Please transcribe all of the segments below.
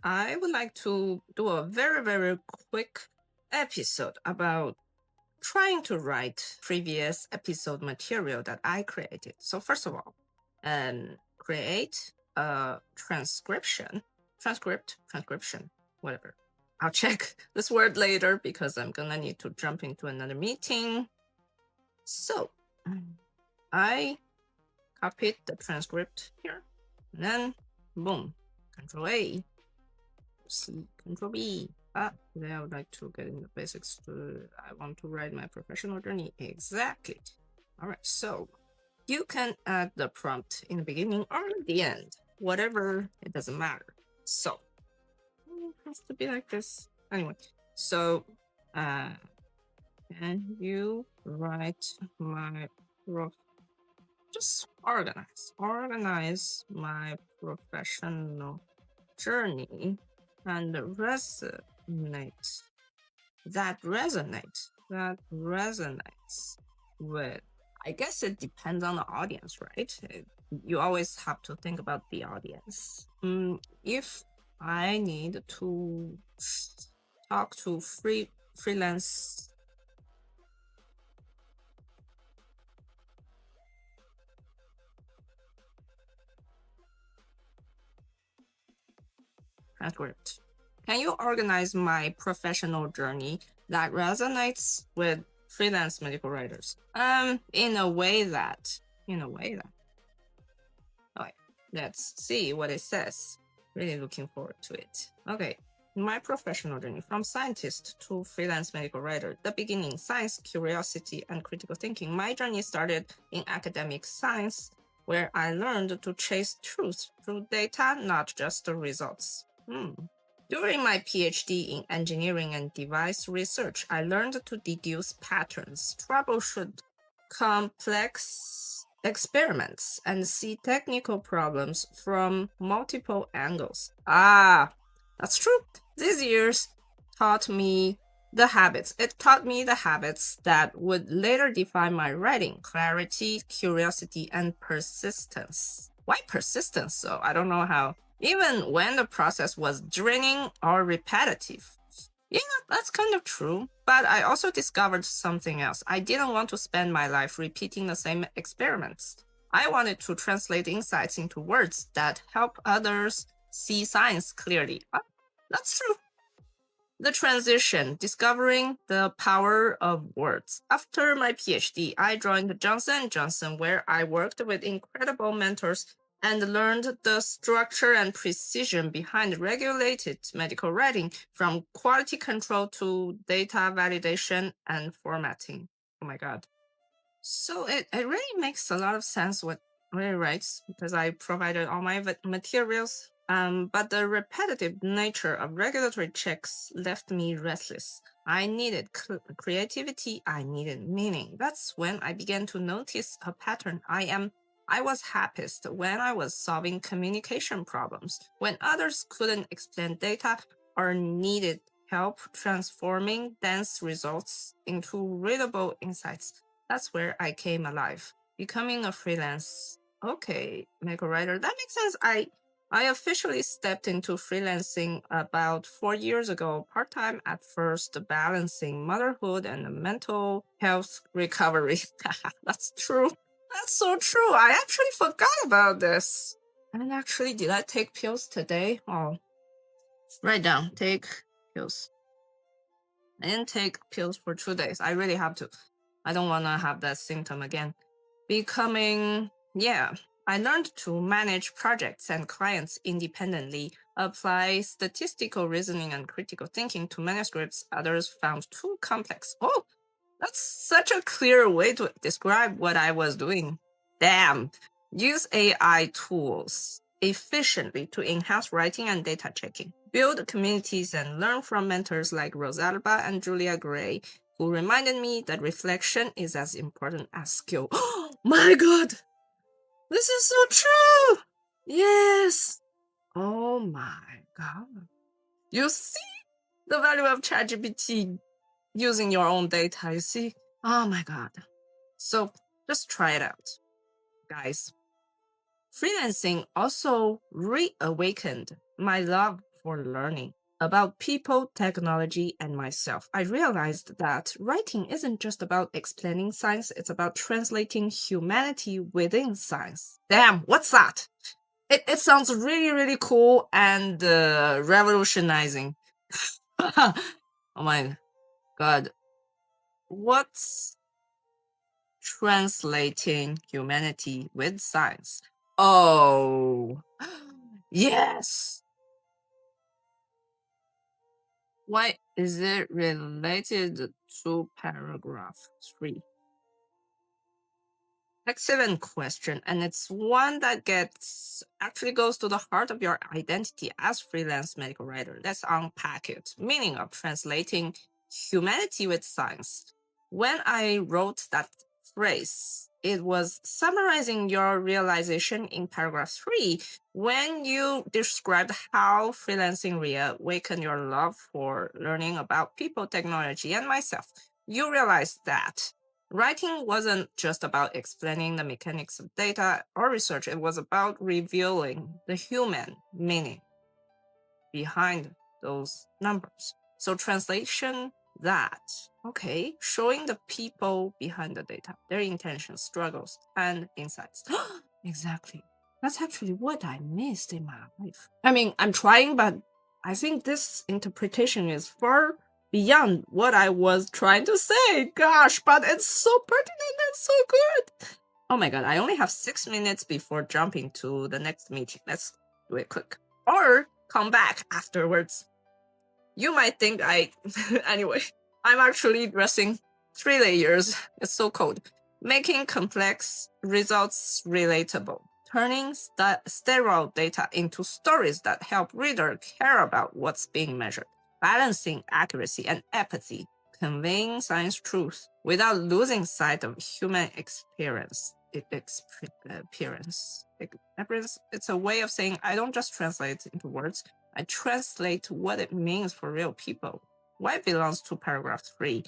I would like to do a very, very quick episode about trying to write previous episode material that I created. So first of all, create a transcription, whatever. I'll check this word later because I'm gonna need to jump into another meeting. So I copied the transcript here, and then boom, Control A, C, Control B. Today I would like to get into basics. I want to write my professional journey. Exactly. All right, so you can add the prompt in the beginning or at the end, whatever, it doesn't matter. So it has to be like this. Anyway, so can you write my just organize my professional journey and resonates with, I guess it depends on the audience, right? You always have to think about the audience. If I need to talk to freelance transcript, can you organize my professional journey that resonates with freelance medical writers? In a way that. Okay, let's see what it says. Really looking forward to it. Okay, my professional journey from scientist to freelance medical writer. The beginning, science, curiosity, and critical thinking. My journey started in academic science, where I learned to chase truth through data, not just the results. During my PhD in engineering and device research, I learned to deduce patterns, troubleshoot complex experiments, and see technical problems from multiple angles. That's true. These years taught me the habits. It taught me the habits that would later define my writing: clarity, curiosity, and persistence. Why persistence? So I don't know how. Even when the process was draining or repetitive. Yeah, that's kind of true. But I also discovered something else. I didn't want to spend my life repeating the same experiments. I wanted to translate insights into words that help others see science clearly. That's true. The transition, discovering the power of words. After my PhD, I joined Johnson & Johnson, where I worked with incredible mentors and learned the structure and precision behind regulated medical writing, from quality control to data validation and formatting. Oh my God. So it really makes a lot of sense what it writes, because I provided all my materials. But the repetitive nature of regulatory checks left me restless. I needed creativity. I needed meaning. That's when I began to notice a pattern. I was happiest when I was solving communication problems, when others couldn't explain data or needed help transforming dense results into readable insights. That's where I came alive, becoming a freelance. Okay, medical writer. That makes sense. I officially stepped into freelancing about 4 years ago, part time at first, balancing motherhood and mental health recovery. That's true. That's so true. I actually forgot about this. And actually, did I take pills today? Oh, write down, take pills. I didn't take pills for 2 days. I really have to. I don't want to have that symptom again. I learned to manage projects and clients independently, apply statistical reasoning and critical thinking to manuscripts others found too complex. Oh, that's such a clear way to describe what I was doing. Damn. Use AI tools efficiently to enhance writing and data checking. Build communities and learn from mentors like Rosalba and Julia Gray, who reminded me that reflection is as important as skill. Oh my God. This is so true. Yes. Oh my God. You see the value of ChatGPT using your own data, you see? Oh my God. So just try it out, guys. Freelancing also reawakened my love for learning about people, technology, and myself. I realized that writing isn't just about explaining science, it's about translating humanity within science. Damn, what's that? It sounds really, really cool and revolutionizing. Oh my god. What's translating humanity with science? Oh, yes. Why is it related to paragraph 3? Excellent question. And it's one that gets actually goes to the heart of your identity as freelance medical writer. Let's unpack it. Meaning of translating humanity with science. When I wrote that phrase, it was summarizing your realization in paragraph 3 when you described how freelancing reawakened your love for learning about people, technology, and myself. You realized that writing wasn't just about explaining the mechanics of data or research, it was about revealing the human meaning behind those numbers. So, translation that, okay, showing the people behind the data, their intentions, struggles, and insights. Exactly. That's actually what I missed in my life. I mean, I'm trying, but I think this interpretation is far beyond what I was trying to say. Gosh, but it's so pertinent and so good. Oh my god, I only have 6 minutes before jumping to the next meeting. Let's do it quick. Or come back afterwards. You might think I. Anyway, I'm actually dressing 3 layers. It's so cold. Making complex results relatable. Turning sterile data into stories that help reader care about what's being measured. Balancing accuracy and empathy. Conveying science truth without losing sight of human experience. Appearance. It's a way of saying I don't just translate into words. I translate what it means for real people. Why it belongs to paragraph 3.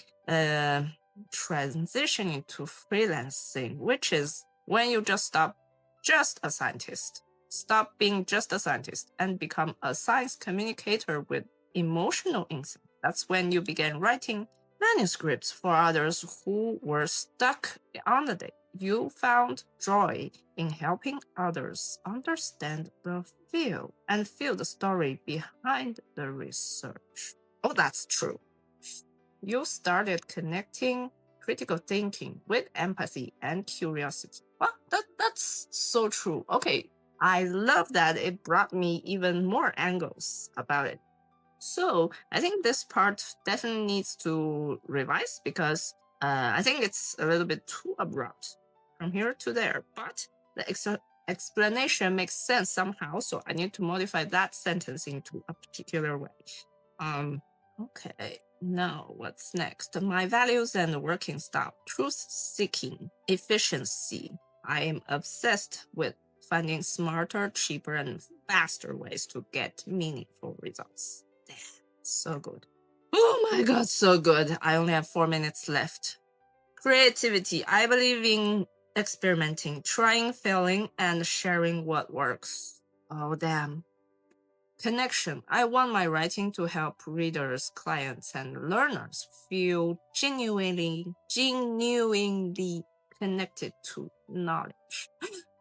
Transitioning to freelancing, which is when you just stop just a scientist. Stop being just a scientist and become a science communicator with emotional insight. That's when you began writing manuscripts for others who were stuck on the day. You found joy in helping others understand the feel and feel the story behind the research. Oh, that's true. You started connecting critical thinking with empathy and curiosity. Well, that's so true. Okay, I love that it brought me even more angles about it. So I think this part definitely needs to revise because I think it's a little bit too abrupt from here to there. But the explanation makes sense somehow, so I need to modify that sentence into a particular way. Okay. Now, what's next? My values and working style. Truth seeking, efficiency. I am obsessed with finding smarter, cheaper, and faster ways to get meaningful results. Damn, so good. Oh my god, so good. I only have 4 minutes left. Creativity. I believe in experimenting, trying, failing, and sharing what works. Oh, damn. Connection. I want my writing to help readers, clients, and learners feel genuinely connected to knowledge.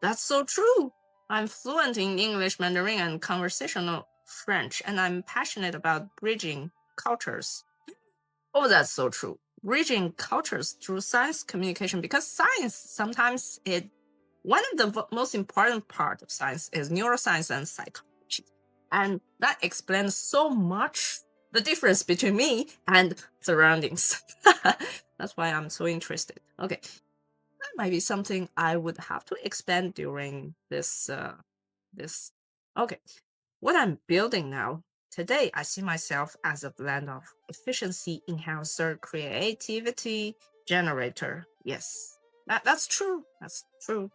That's so true. I'm fluent in English, Mandarin, and conversational French, and I'm passionate about bridging cultures. Oh, that's so true. Bridging cultures through science communication, because science sometimes it one of the most important part of science is neuroscience and psychology, and that explains so much the difference between me and surroundings. That's why I'm so interested. Okay, that might be something I would have to expand during this. Okay, what I'm building now. Today, I see myself as a blend of efficiency enhancer, creativity generator. Yes, that's true. That's true.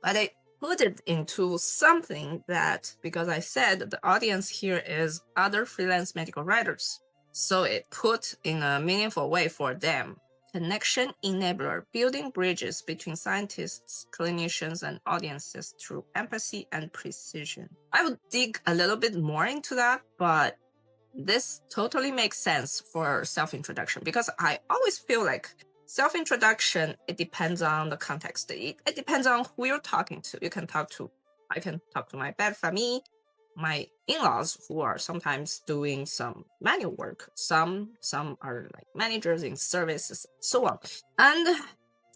But I put it into something that, because I said the audience here is other freelance medical writers. So it put in a meaningful way for them, connection enabler, building bridges between scientists, clinicians, and audiences through empathy and precision. I would dig a little bit more into that, but this totally makes sense for self-introduction because I always feel like self-introduction, it depends on the context. It depends on who you're talking to. I can talk to my bad family, my in-laws who are sometimes doing some manual work. Some are like managers in services, so on. And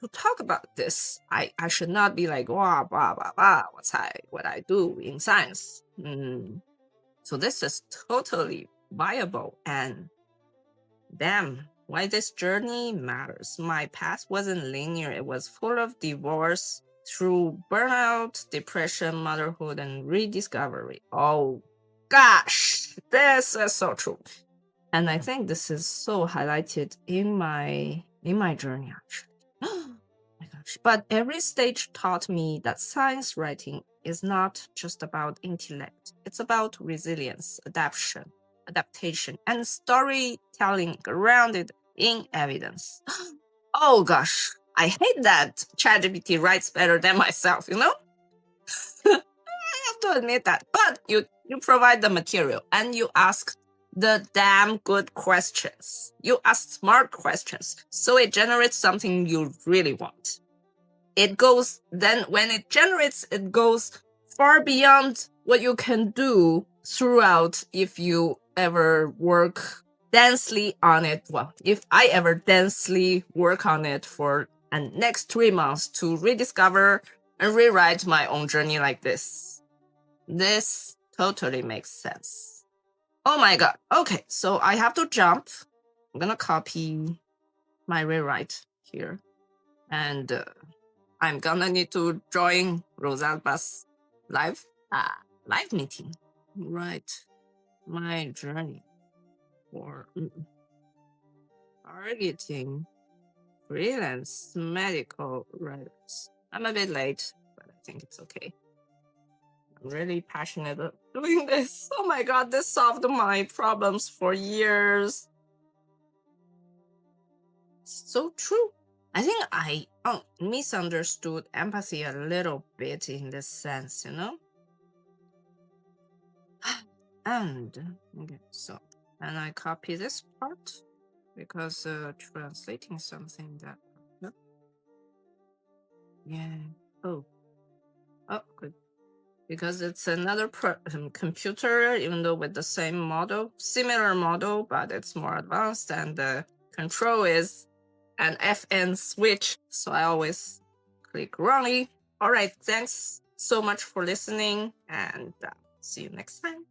to talk about this, I should not be like, wow, blah, blah, blah, what I do in science. So this is totally viable, and damn, why this journey matters. My path wasn't linear. It was full of divorce through burnout, depression, motherhood, and rediscovery. Oh gosh, this is so true. And I think this is so highlighted in my journey actually. Oh my gosh. But every stage taught me that science writing is not just about intellect. It's about resilience, adaptation, and storytelling grounded in evidence. Oh gosh, I hate that ChatGPT writes better than myself, you know? I have to admit that. But you provide the material and you ask the damn good questions. You ask smart questions. So it generates something you really want. When it generates, it goes far beyond what you can do throughout if you ever work densely on it. Well, if I ever densely work on it for the next 3 months to rediscover and rewrite my own journey like this. This totally makes sense. Oh my god. Okay, so I have to jump. I'm gonna copy my rewrite here. And I'm gonna need to join Rosalba's live live meeting. Right. My journey for targeting freelance medical writers. I'm a bit late, but I think it's okay. I'm really passionate about doing this. Oh my god, this solved my problems for years. So true. I think I misunderstood empathy a little bit in this sense, you know? And I copy this part because translating something that yeah. Oh, good. Because it's another computer, even though with the same model, similar model, but it's more advanced, and the control is an FN switch. So I always click wrongly. All right, thanks so much for listening, and see you next time.